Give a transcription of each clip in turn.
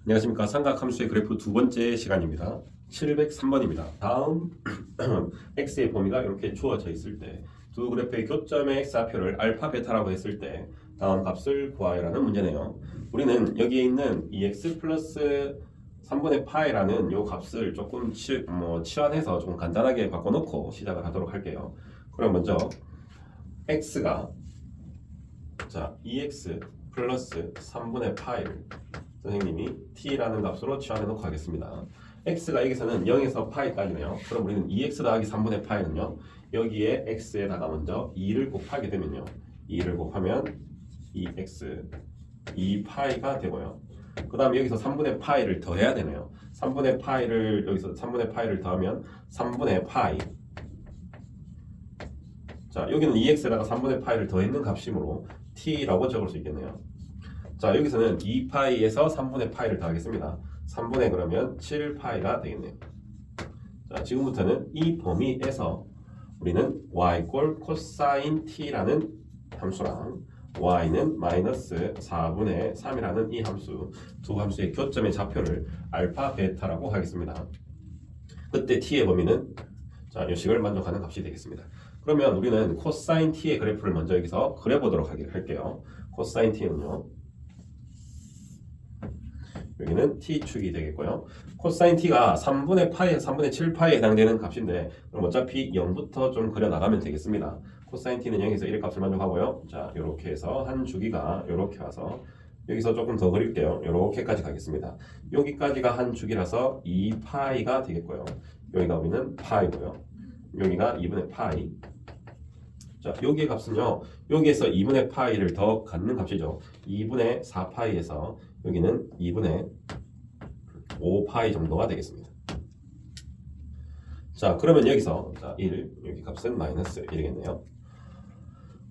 안녕하십니까. 삼각함수의 그래프 두 번째 시간입니다. 703번입니다. 다음 x의 범위가 이렇게 주어져 있을 때 두 그래프의 교점의 x좌표를 알파 베타라고 했을 때 다음 값을 구하여라는 문제네요. 우리는 여기에 있는 이 x 플러스 3분의 파이라는 요 값을 조금 치환해서 좀 간단하게 바꿔놓고 시작을 하도록 할게요. 그럼 먼저 x가 자 2x 플러스 3분의 파이를 선생님이 t라는 값으로 치환해 놓고 하겠습니다. x가 여기서는 0에서 파이까지네요. 그럼 우리는 2x 더하기 3분의 파이는요. 여기에 x에다가 먼저 2를 곱하게 되면요. 2를 곱하면 2x 2파이가 되고요. 그 다음에 여기서 3분의 파이를 더해야 되네요. 3분의 파이를 여기서 3분의 파이를 더하면 3분의 파이. 자 여기는 2x에다가 3분의 파이를 더했는 값이므로 t라고 적을 수 있겠네요. 자 여기서는 2파이에서 3분의 파이를 더하겠습니다. 3분의 그러면 7파이가 되겠네요. 자 지금부터는 이 범위에서 우리는 y 꼴 코사인 t라는 함수랑 y는 마이너스 4분의 3이라는 이 함수 두 함수의 교점의 좌표를 알파 베타라고 하겠습니다. 그때 t의 범위는 자 요식을 만족하는 값이 되겠습니다. 그러면 우리는 코사인 t의 그래프를 먼저 여기서 그려보도록 할게요. 코사인 t는요. 여기는 t축이 되겠고요. 코사인 t가 3분의 파이에서 3분의 7파이에 해당되는 값인데 그럼 어차피 0부터 좀 그려나가면 되겠습니다. 코사인 t는 0에서 1의 값을 만족하고요. 자 이렇게 해서 한 주기가 이렇게 와서 여기서 조금 더 그릴게요. 이렇게까지 가겠습니다. 여기까지가 한 주기라서 2파이가 되겠고요. 여기가 우리는 파이고요. 여기가 2분의 파이. 자 여기의 값은요. 여기에서 2분의 파이를 더 갖는 값이죠. 2분의 4파이에서 여기는 2분의 5파이 정도가 되겠습니다. 자 그러면 여기서 자, 1 여기 값은 마이너스 1이겠네요.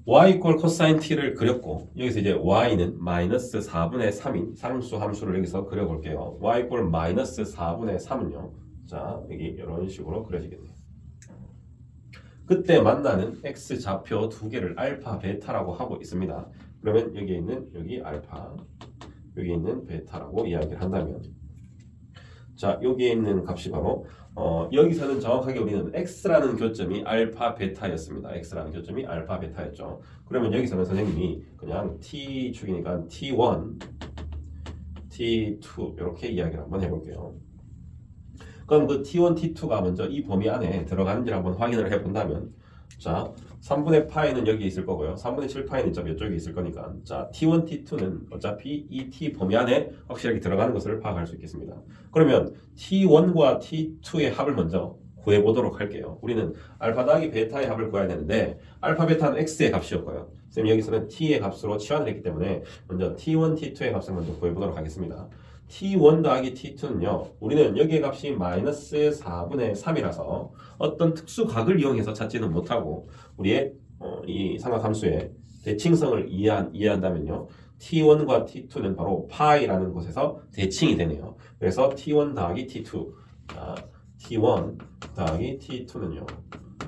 y 이퀄 코사인 t를 그렸고 여기서 이제 y는 마이너스 4분의 3인 상수 함수를 여기서 그려볼게요. y 이퀄 마이너스 4분의 3은요. 자 여기 이런 식으로 그려지겠네요. 그때 만나는 x 좌표 두 개를 알파 베타라고 하고 있습니다. 그러면 여기에 있는 여기 알파 여기 있는 베타라고 이야기를 한다면 자 여기에 있는 값이 바로 여기서는 정확하게 우리는 x라는 교점이 알파 베타였습니다. x라는 교점이 알파 베타였죠. 그러면 여기서는 선생님이 그냥 t축이니까 t1 t2 이렇게 이야기를 한번 해볼게요. 그럼 그 t1 t2가 먼저 이 범위 안에 들어가는지 한번 확인을 해본다면 자 3분의 파이는 여기 있을 거고요. 3분의 7파이는 이쪽에 있을 거니까 자 t1, t2는 어차피 이 t 범위 안에 확실하게 들어가는 것을 파악할 수 있겠습니다. 그러면 t1과 t2의 합을 먼저 구해보도록 할게요. 우리는 알파 더하기 베타의 합을 구해야 되는데 알파 베타는 x의 값이었고요. 선생님 여기서는 t의 값으로 치환을 했기 때문에 먼저 t1, t2의 값을 먼저 구해보도록 하겠습니다. t1 더하기 t2는요. 우리는 여기의 값이 마이너스 4분의 3이라서 어떤 특수각을 이용해서 찾지는 못하고 우리의 이 삼각함수의 대칭성을 이해한다면요. t1과 t2는 바로 파이라는 곳에서 대칭이 되네요. 그래서 t1 더하기 t2 t1 더하기 t2는요.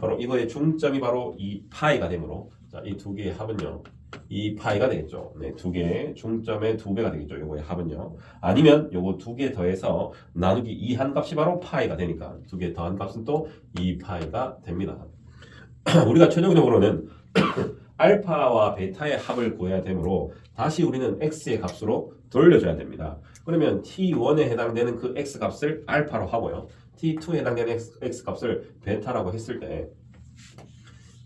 바로 이거의 중점이 바로 이 파이가 되므로 이 두 개의 합은요. 이 파이가 되겠죠. 네, 두 개의 중점의 2배가 되겠죠. 요거의 합은요. 아니면 요거 두 개 더해서 나누기 2 한 값이 바로 파이가 되니까 두 개 더한 값은 또 2파이가 됩니다. 우리가 최종적으로는 알파와 베타의 합을 구해야 되므로 다시 우리는 x의 값으로 돌려줘야 됩니다. 그러면 t1에 해당되는 그 x 값을 알파로 하고요. t2에 해당되는 x 값을 베타라고 했을 때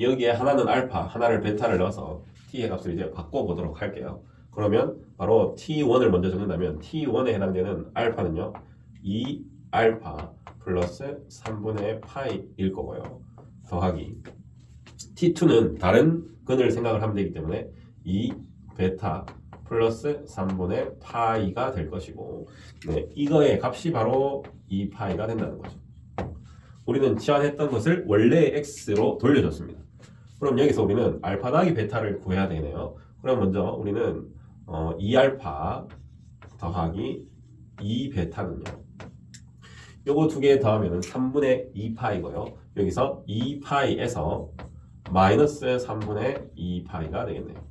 여기에 하나는 알파, 하나를 베타를 넣어서 t의 값을 이제 바꿔보도록 할게요. 그러면 바로 t1을 먼저 적는다면 t1에 해당되는 알파는요. 2알파 플러스 3분의 파이일 거고요. 더하기 t2는 다른 근을 생각을 하면 되기 때문에 2베타 플러스 3분의 파이가 될 것이고 네, 이거의 값이 바로 2파이가 된다는 거죠. 우리는 치환했던 것을 원래의 x로 돌려줬습니다. 그럼 여기서 우리는 알파 더하기 베타를 구해야 되네요. 그럼 먼저 우리는 2알파 더하기 2베타는요. 요거 두 개 더하면 3분의 2파이고요. 여기서 2파이에서 마이너스 3분의 2파이가 되겠네요.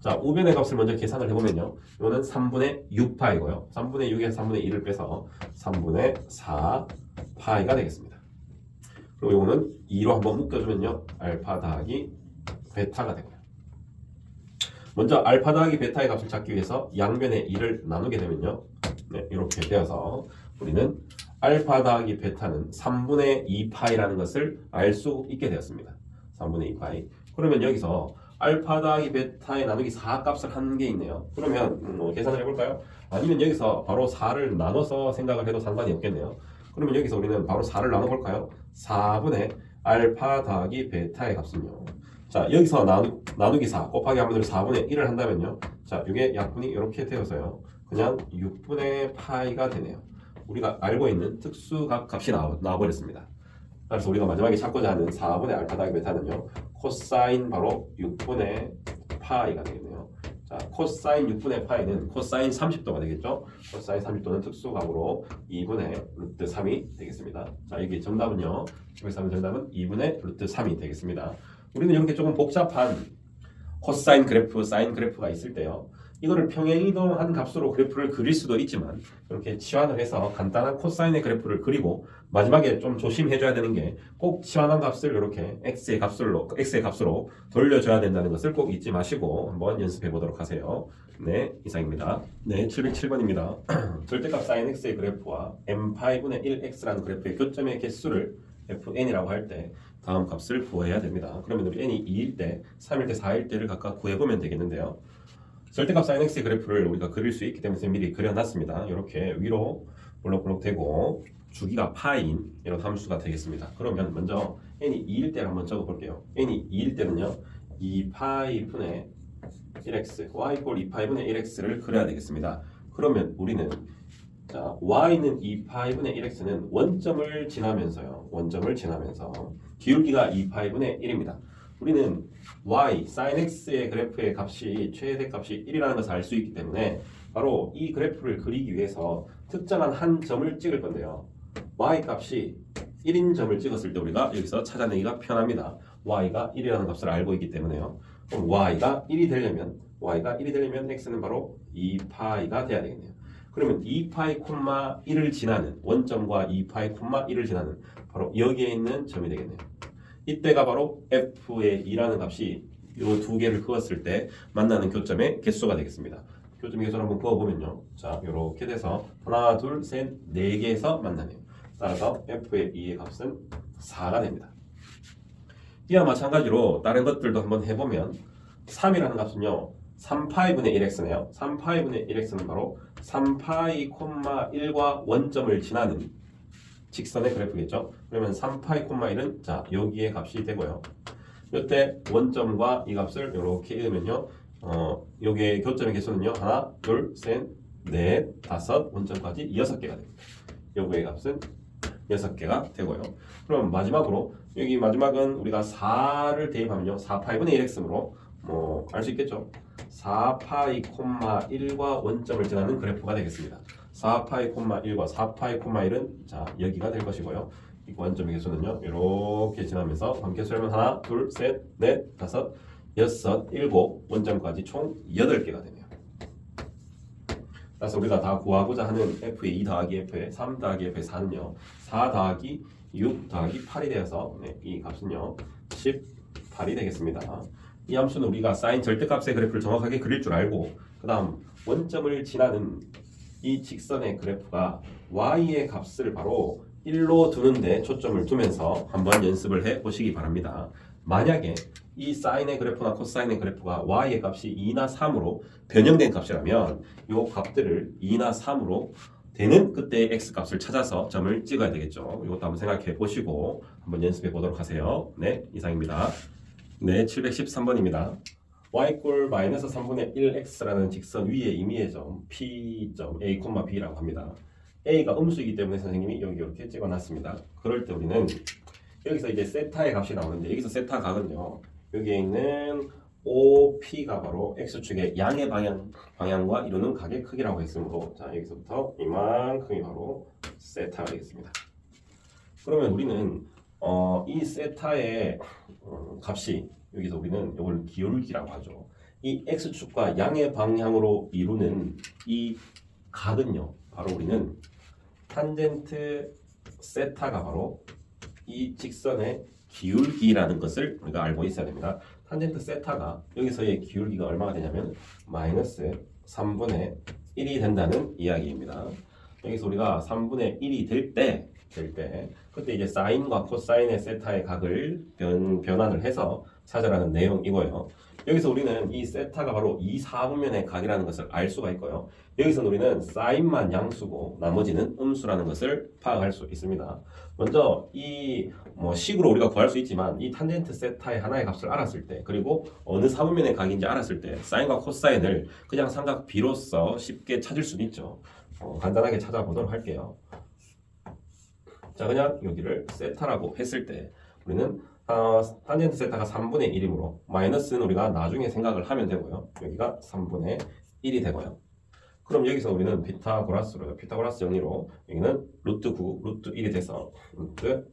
자, 우변의 값을 먼저 계산을 해보면요. 이거는 3분의 6파이고요. 3분의 6에서 3분의 2를 빼서 3분의 4파이가 되겠습니다. 그리고 이거는 2로 한번 묶여주면요. 알파 더하기 베타가 되고요. 먼저 알파 더하기 베타의 값을 찾기 위해서 양변의 2를 나누게 되면요. 네, 이렇게 되어서 우리는 알파 더하기 베타는 3분의 2파이라는 것을 알 수 있게 되었습니다. 3분의 2파이. 그러면 여기서 알파 더하기 베타의 나누기 4 값을 한 게 있네요. 그러면 계산을 해볼까요? 아니면 여기서 바로 4를 나눠서 생각을 해도 상관이 없겠네요. 그러면 여기서 우리는 바로 4를 나눠볼까요? 4분의 알파 더하기 베타의 값은요. 자, 여기서 나누기 4 곱하기 하면 4분의 1을 한다면요. 자, 이게 약분이 이렇게 되어서요. 그냥 6분의 파이가 되네요. 우리가 알고 있는 특수각 값이 나와버렸습니다. 그래서 우리가 마지막에 찾고자 하는 4분의 알파 더하기 베타는요. 코사인 바로 6분의 파이가 되겠네요. 자, 코사인 6분의 파이는 코사인 30도가 되겠죠. 코사인 30도는 특수각으로 2분의 루트 3이 되겠습니다. 자, 여기 정답은요. 여기서 하면 정답은 2분의 루트 3이 되겠습니다. 우리는 이렇게 조금 복잡한 코사인 그래프, 사인 그래프가 있을 때요. 이거를 평행이동한 값으로 그래프를 그릴 수도 있지만 이렇게 치환을 해서 간단한 코사인의 그래프를 그리고 마지막에 좀 조심해줘야 되는 게 꼭 치환한 값을 이렇게 x의 값으로 돌려줘야 된다는 것을 꼭 잊지 마시고 한번 연습해 보도록 하세요. 네, 이상입니다. 네, 707번입니다. 절대값 sin x의 그래프와 m파이분의 1x라는 그래프의 교점의 개수를 fn이라고 할 때 다음 값을 구해야 됩니다. 그러면 우리 n이 2일 때, 3일 때, 4일 때를 각각 구해보면 되겠는데요. 절대값 sin x의 그래프를 우리가 그릴 수 있기 때문에 미리 그려놨습니다. 이렇게 위로 볼록볼록 되고 주기가 파인 이런 함수가 되겠습니다. 그러면 먼저 n이 2일 때를 한번 적어볼게요. n이 2일 때는요. 2파이분의 1x, y 꼴 2파이분의 1x를 그려야 되겠습니다. 그러면 우리는 자, y는 2파이분의 1x는 원점을 지나면서요. 원점을 지나면서 기울기가 2파이분의 1입니다. 우리는 y, sin x의 그래프의 값이 최대값이 1이라는 것을 알 수 있기 때문에 바로 이 그래프를 그리기 위해서 특정한 한 점을 찍을 건데요. y 값이 1인 점을 찍었을 때 우리가 여기서 찾아내기가 편합니다. y가 1이라는 값을 알고 있기 때문에요. 그럼 y가 1이 되려면 x는 바로 2파이가 돼야 되겠네요. 그러면 2파이 콤마 1을 지나는 원점과 2파이 콤마 1을 지나는 바로 여기에 있는 점이 되겠네요. 이때가 바로 f의 2라는 값이 이 두 개를 그었을 때 만나는 교점의 개수가 되겠습니다. 교점의 개수를 한번 그어보면요. 자, 이렇게 돼서 하나, 둘, 셋, 네 개에서 만나네요. 따라서 f의 2의 값은 4가 됩니다. 이와 마찬가지로 다른 것들도 한번 해보면 3이라는 값은요. 3파이분의 1x네요. 3파이분의 1x는 바로 3파이 콤마 1과 원점을 지나는 직선의 그래프겠죠. 그러면 3파이 콤마 1은 자 여기에 값이 되고요. 이때 원점과 이 값을 이렇게 읽으면요. 여기에 교점의 개수는요. 하나, 둘, 셋, 넷, 다섯, 원점까지 6개가 됩니다. 요거의 값은 6개가 되고요. 그럼 마지막으로 여기 마지막은 우리가 4를 대입하면요. 4파이분의 1x므로 알 수 있겠죠. 4파이 콤마 1과 원점을 지나는 그래프가 되겠습니다. 4파이 콤마 1과 4파이 콤마 1은 자 여기가 될 것이고요. 이 원점의 개수는요. 이렇게 지나면서 함께수하면 하나, 둘, 셋, 넷, 다섯, 여섯, 일곱 원점까지 총 8개가 되네요. 그래서 우리가 다 구하고자 하는 f의 2 더하기 f의 3 더하기 f의 4는요. 4 더하기 6 더하기 8이 되어서 이 값은요. 18이 되겠습니다. 이 함수는 우리가 사인 절대값의 그래프를 정확하게 그릴 줄 알고 그 다음 원점을 지나는 이 직선의 그래프가 y의 값을 바로 1로 두는데 초점을 두면서 한번 연습을 해 보시기 바랍니다. 만약에 이 사인의 그래프나 코사인의 그래프가 y의 값이 2나 3으로 변형된 값이라면 이 값들을 2나 3으로 되는 그때의 x값을 찾아서 점을 찍어야 되겠죠. 이것도 한번 생각해 보시고 한번 연습해 보도록 하세요. 네, 이상입니다. 네, 713번입니다. y꼴 마이너스 3분의 1x라는 직선 위에 임의의 점 p.a, b라고 합니다. a가 음수이기 때문에 선생님이 여기 이렇게 찍어놨습니다. 그럴 때 우리는 여기서 이제 세타의 값이 나오는데 여기서 세타 각은요. 여기에 있는 OP가 바로 x축의 양의 방향과 이루는 각의 크기라고 했으므로 자 여기서부터 이만큼이 바로 세타가 되겠습니다. 그러면 우리는 이 세타의 값이 여기서 우리는 이걸 기울기라고 하죠. 이 x축과 양의 방향으로 이루는 이 각은요, 바로 우리는 탄젠트 세타가 바로 이 직선의 기울기라는 것을 우리가 알고 있어야 됩니다. 탄젠트 세타가 여기서의 기울기가 얼마가 되냐면 마이너스 3분의 1이 된다는 이야기입니다. 여기서 우리가 3분의 1이 될 때 그때 이제 사인과 코사인의 세타의 각을 변환을 해서 찾으라는 내용이고요. 여기서 우리는 이 세타가 바로 2, 4분면의 각이라는 것을 알 수가 있고요. 여기서 우리는 사인만 양수고 나머지는 음수라는 것을 파악할 수 있습니다. 먼저 이 식으로 우리가 구할 수 있지만 이 탄젠트 세타의 하나의 값을 알았을 때 그리고 어느 4분면의 각인지 알았을 때 사인과 코사인을 그냥 삼각 B로서 쉽게 찾을 수는 있죠. 간단하게 찾아보도록 할게요. 자, 그냥 여기를 세타라고 했을 때 우리는 탄젠트 세타가 3분의 1이므로 마이너스는 우리가 나중에 생각을 하면 되고요. 여기가 3분의 1이 되고요. 그럼 여기서 우리는 피타고라스 정리로 여기는 루트 9, 루트 1이 돼서 루트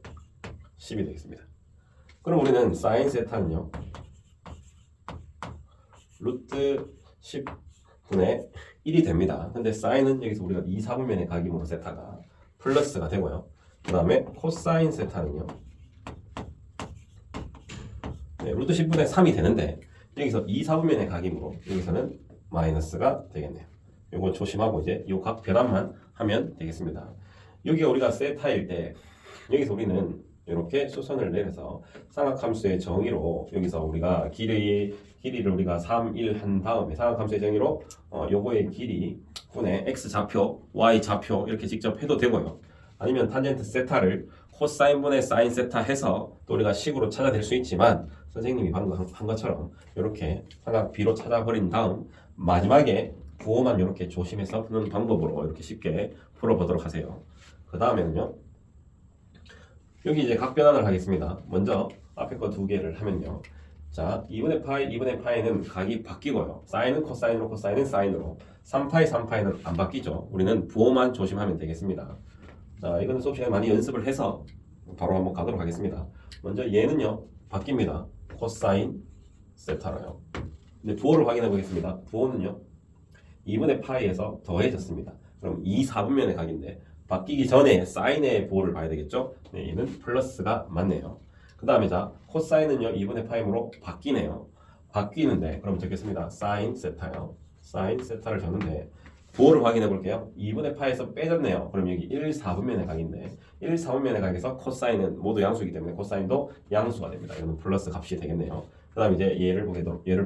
10이 되겠습니다. 그럼 우리는 사인 세타는요, 루트 10분의 1이 됩니다. 근데 사인은 여기서 우리가 2, 4분면의 각이므로 세타가 플러스가 되고요. 그 다음에 코사인 세타는요, 루트 10분의 3이 되는데 여기서 2, 4분면의 각이므로 여기서는 마이너스가 되겠네요. 이거 조심하고 이제 이 각 변환만 하면 되겠습니다. 여기가 우리가 세타일 때 여기서 우리는 이렇게 수선을 내려서 삼각함수의 정의로 여기서 우리가 길이를 우리가 3, 1 한 다음에 삼각함수의 정의로 요거의 길이 분의 x 좌표, y 좌표 이렇게 직접 해도 되고요. 아니면 탄젠트 세타를 코사인 분의 사인 세타 해서 또 우리가 식으로 찾아낼 수 있지만 선생님이 방금 한 것처럼 이렇게 삼각 B로 찾아버린 다음 마지막에 부호만 이렇게 조심해서 푸는 방법으로 이렇게 쉽게 풀어보도록 하세요. 그 다음에는요, 여기 이제 각 변환을 하겠습니다. 먼저 앞에 거 두 개를 하면요, 자 2분의 파이는 각이 바뀌고요. 사인은 코사인으로, 코사인은 사인으로. 3파이, 3파이는 안 바뀌죠. 우리는 부호만 조심하면 되겠습니다. 자, 이거는 수업 시간에 많이 연습을 해서 바로 한번 가도록 하겠습니다. 먼저 얘는요 바뀝니다. 코사인 세타로요. 근데 부호를 확인해 보겠습니다. 부호는요 2분의 파이에서 더해졌습니다. 그럼 2, 4분면의 각인데 바뀌기 전에 사인의 부호를 봐야 되겠죠? 네, 얘는 플러스가 맞네요. 그 다음에 자 코사인은요 2분의 파이므로 바뀌네요. 바뀌는데 그럼 적겠습니다. 사인 세타요. 사인 세타를 적는데 부호를 확인해 볼게요. 2분의 파이에서 빼졌네요. 그럼 여기 1, 4분면의 각인데 1, 4분면의 각에서 코사인은 모두 양수이기 때문에 코사인도 양수가 됩니다. 이거는 플러스 값이 되겠네요. 그 다음 이제 얘를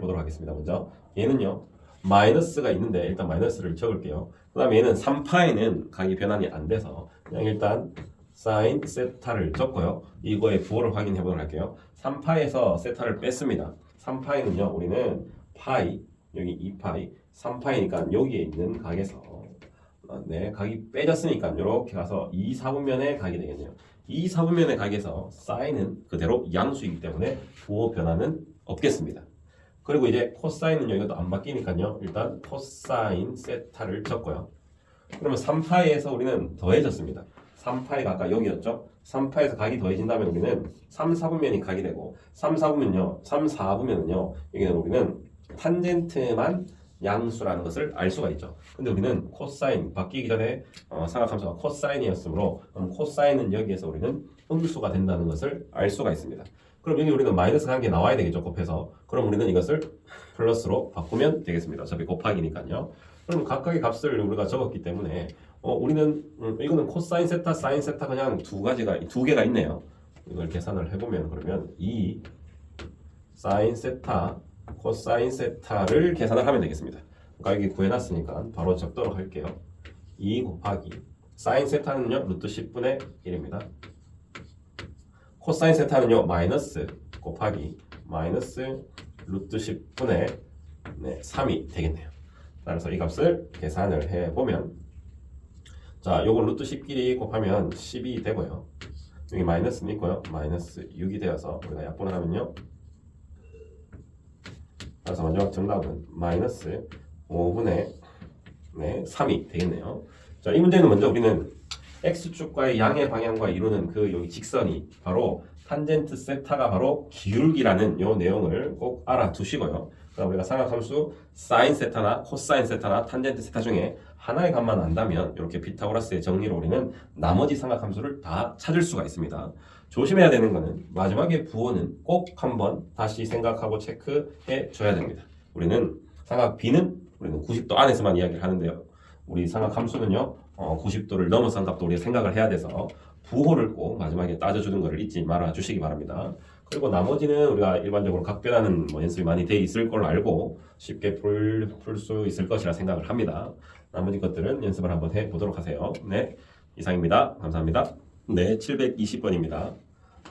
보도록 하겠습니다. 먼저 얘는요 마이너스가 있는데 일단 마이너스를 적을게요. 그 다음에 얘는 3파이는 각이 변환이 안 돼서 그냥 일단 사인 세타를 적고요. 이거의 부호를 확인해 보도록 할게요. 3파이에서 세타를 뺐습니다. 3파이는요 우리는 파이, 여기 2파이, 3파이니까 여기에 있는 각에서 각이 빼졌으니까 이렇게 가서 2, 4분면의 각이 되겠네요. 2, 4분면의 각에서 사인은 그대로 양수이기 때문에 부호 변화는 없겠습니다. 그리고 이제 코사인은 여기도 안 바뀌니까요. 일단 코사인 세타를 적고요. 그러면 3파이에서 우리는 더해졌습니다. 3파이가 아까 여기였죠. 3파이에서 각이 더해진다면 우리는 3, 4분면이 각이 되고 3, 4분면은요. 여기는 우리는 탄젠트만 양수라는 것을 알 수가 있죠. 근데 우리는 코사인 바뀌기 전에 삼각함수가 코사인이었으므로 그럼 코사인은 여기에서 우리는 음수가 된다는 것을 알 수가 있습니다. 그럼 여기 우리는 마이너스 한 개 나와야 되겠죠. 곱해서. 그럼 우리는 이것을 플러스로 바꾸면 되겠습니다. 어차피 곱하기니까요. 그럼 각각의 값을 우리가 적었기 때문에 우리는 이거는 코사인 세타, 사인 세타 그냥 두 개가 있네요. 이걸 계산을 해보면 그러면 이 사인 세타, 코사인 세타를 계산을 하면 되겠습니다. 그러니까 여기 구해놨으니까 바로 적도록 할게요. 2 곱하기 사인 세타는요 루트 10분의 1입니다. 코사인 세타는요 마이너스 곱하기 마이너스 루트 10분의 3이 되겠네요. 따라서 이 값을 계산을 해보면 자 요거 루트 10끼리 곱하면 10이 되고요. 여기 마이너스는 있고요. 마이너스 6이 되어서 우리가 약분을 하면요. 그래서 마지막 정답은 마이너스 5분의 3이 되겠네요. 자, 이 문제는 먼저 우리는 x축과의 양의 방향과 이루는 그 여기 직선이 바로 탄젠트 세타가 바로 기울기라는 요 내용을 꼭 알아두시고요. 그다음 우리가 삼각함수 사인 세타나 코사인 세타나 탄젠트 세타 중에 하나의 값만 안다면 이렇게 피타고라스의 정리로 우리는 나머지 삼각함수를 다 찾을 수가 있습니다. 조심해야 되는 거는 마지막에 부호는 꼭 한번 다시 생각하고 체크해 줘야 됩니다. 우리는 삼각 B는 우리는 90도 안에서만 이야기를 하는데요. 우리 삼각 함수는요 90도를 넘어선 값도 우리가 생각을 해야 돼서 부호를 꼭 마지막에 따져주는 것을 잊지 말아 주시기 바랍니다. 그리고 나머지는 우리가 일반적으로 각변하는 연습이 많이 돼 있을 걸로 알고 쉽게 풀 수 있을 것이라 생각을 합니다. 나머지 것들은 연습을 한번 해보도록 하세요. 네, 이상입니다. 감사합니다. 네, 720번입니다.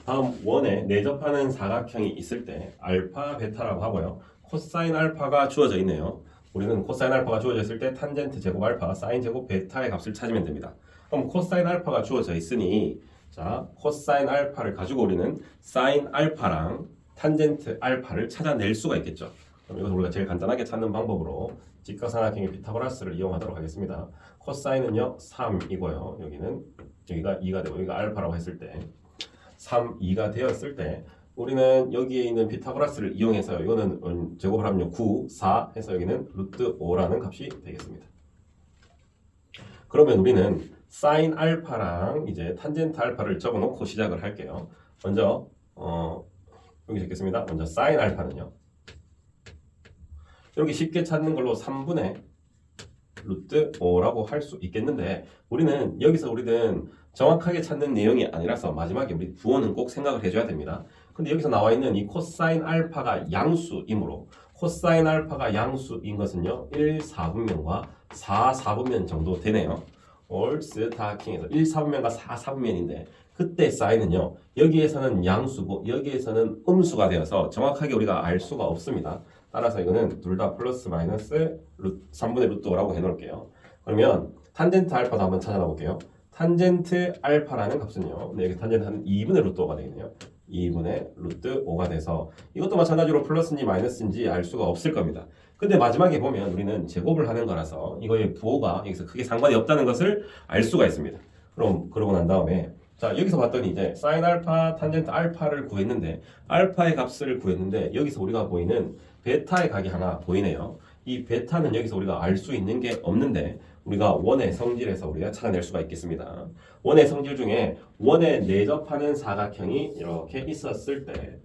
다음 원에 내접하는 사각형이 있을 때 알파, 베타라고 하고요. 코사인 알파가 주어져 있네요. 우리는 코사인 알파가 주어져 있을 때 탄젠트 제곱 알파, 사인 제곱 베타의 값을 찾으면 됩니다. 그럼 코사인 알파가 주어져 있으니 자, 코사인 알파를 가지고 우리는 사인 알파랑 탄젠트 알파를 찾아낼 수가 있겠죠. 그럼 이것을 우리가 제일 간단하게 찾는 방법으로 직각삼각형의 피타고라스를 이용하도록 하겠습니다. 코사인은요 3이고요. 여기가 2가 되고 여기가 알파라고 했을 때 3, 2가 되었을 때 우리는 여기에 있는 피타고라스를 이용해서 이거는 제곱을 하면 9, 4 해서 여기는 루트 5라는 값이 되겠습니다. 그러면 우리는 사인 알파랑 이제 탄젠트 알파를 적어놓고 시작을 할게요. 먼저 여기 적겠습니다. 먼저 사인 알파는요. 이렇게 쉽게 찾는 걸로 3분의 루트 5라고 할 수 있겠는데 우리는 여기서 우리는 정확하게 찾는 내용이 아니라서 마지막에 우리 부호는 꼭 생각을 해줘야 됩니다. 근데 여기서 나와 있는 이 코사인 알파가 양수이므로 코사인 알파가 양수인 것은요 1, 4분면과 4, 4분면 정도 되네요. 올 스타킹에서 1, 4분면과 4, 4분면인데 그때 사인은요 여기에서는 양수고 여기에서는 음수가 되어서 정확하게 우리가 알 수가 없습니다. 따라서 이거는 둘 다 플러스 마이너스 3분의 루트 5라고 해놓을게요. 그러면 탄젠트 알파도 한번 찾아봐 볼게요. 탄젠트 알파라는 값은요 여기 탄젠트는 2분의 루트 5가 되겠네요. 2분의 루트 5가 돼서 이것도 마찬가지로 플러스인지 마이너스인지 알 수가 없을 겁니다. 근데 마지막에 보면 우리는 제곱을 하는 거라서 이거의 부호가 여기서 크게 상관이 없다는 것을 알 수가 있습니다. 그럼 그러고 난 다음에 자 여기서 봤더니 이제 사인 알파, 탄젠트 알파를 구했는데 알파의 값을 구했는데 여기서 우리가 보이는 베타의 값이 하나 보이네요. 이 베타는 여기서 우리가 알 수 있는 게 없는데 우리가 원의 성질에서 우리가 찾아낼 수가 있겠습니다. 원의 성질 중에 원에 내접하는 사각형이 이렇게 있었을 때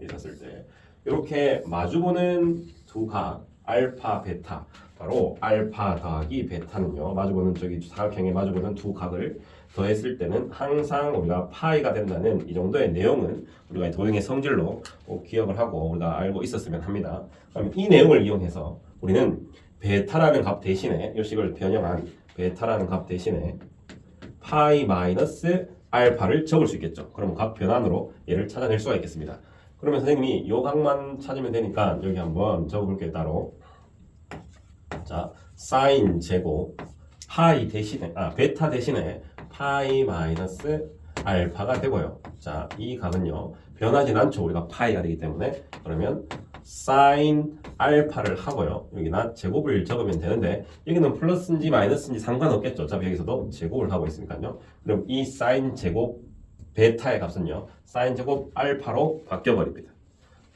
이렇게 마주보는 두 각 알파, 베타 바로 알파 더하기 베타는요 마주보는 사각형에 마주보는 두 각을 더했을 때는 항상 우리가 파이가 된다는 이 정도의 내용은 우리가 도형의 성질로 꼭 기억을 하고 우리가 알고 있었으면 합니다. 그럼 이 내용을 이용해서 우리는 베타라는 값 대신에 이 식을 변형한 베타라는 값 대신에 파이 마이너스 알파를 적을 수 있겠죠. 그럼 값 변환으로 얘를 찾아낼 수가 있겠습니다. 그러면 선생님이 요 각만 찾으면 되니까 여기 한번 적어볼게요. 따로 자 사인 제곱 파이 대신에 베타 대신에 파이 마이너스 알파가 되고요. 자, 이 각은요 변하진 않죠. 우리가 파이가 되기 때문에 그러면 사인 알파를 하고요. 여기나 제곱을 적으면 되는데 여기는 플러스인지 마이너스인지 상관없겠죠. 어차피 여기서도 제곱을 하고 있으니까요. 그럼 이 사인 제곱 베타의 값은요 사인 제곱 알파로 바뀌어 버립니다.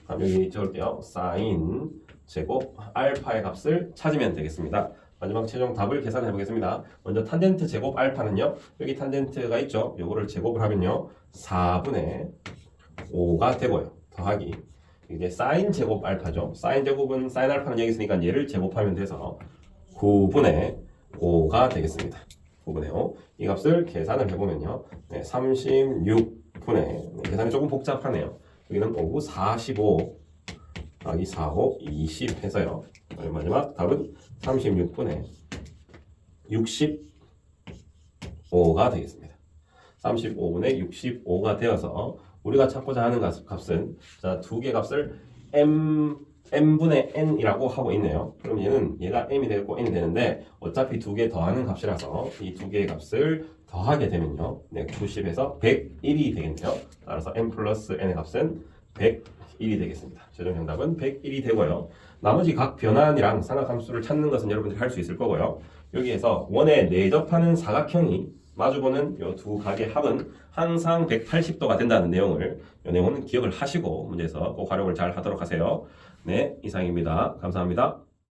그럼 여기 적을게요. 사인 제곱 알파의 값을 찾으면 되겠습니다. 마지막 최종 답을 계산해 보겠습니다. 먼저 탄젠트 제곱 알파는요. 여기 탄젠트가 있죠. 요거를 제곱을 하면요. 4분의 5가 되고요. 더하기 이제 사인 제곱 알파죠. 사인 제곱은 사인 알파는 여기 있으니까 얘를 제곱하면 돼서 9분의 5가 되겠습니다. 9분의 5. 이 값을 계산을 해보면요. 네, 36분의 계산이 조금 복잡하네요. 여기는 5구 45 더하기 4, 5, 20 해서요. 마지막 답은 36분의 65가 되겠습니다. 35분의 65가 되어서 우리가 찾고자 하는 값은 자, 두 개 값을 m분의 n이라고 하고 있네요. 그럼 얘가 m이 되고 n이 되는데 어차피 두 개 더하는 값이라서 이 두 개의 값을 더하게 되면요. 네, 90에서 101이 되겠네요. 따라서 m 플러스 n의 값은 101이 되겠습니다. 최종 정답은 101이 되고요. 나머지 각 변환이랑 삼각함수를 찾는 것은 여러분들이 할 수 있을 거고요. 여기에서 원에 내접하는 사각형이 마주보는 이 두 각의 합은 항상 180도가 된다는 내용을 이 내용은 기억을 하시고 문제에서 꼭 활용을 잘 하도록 하세요. 네, 이상입니다. 감사합니다.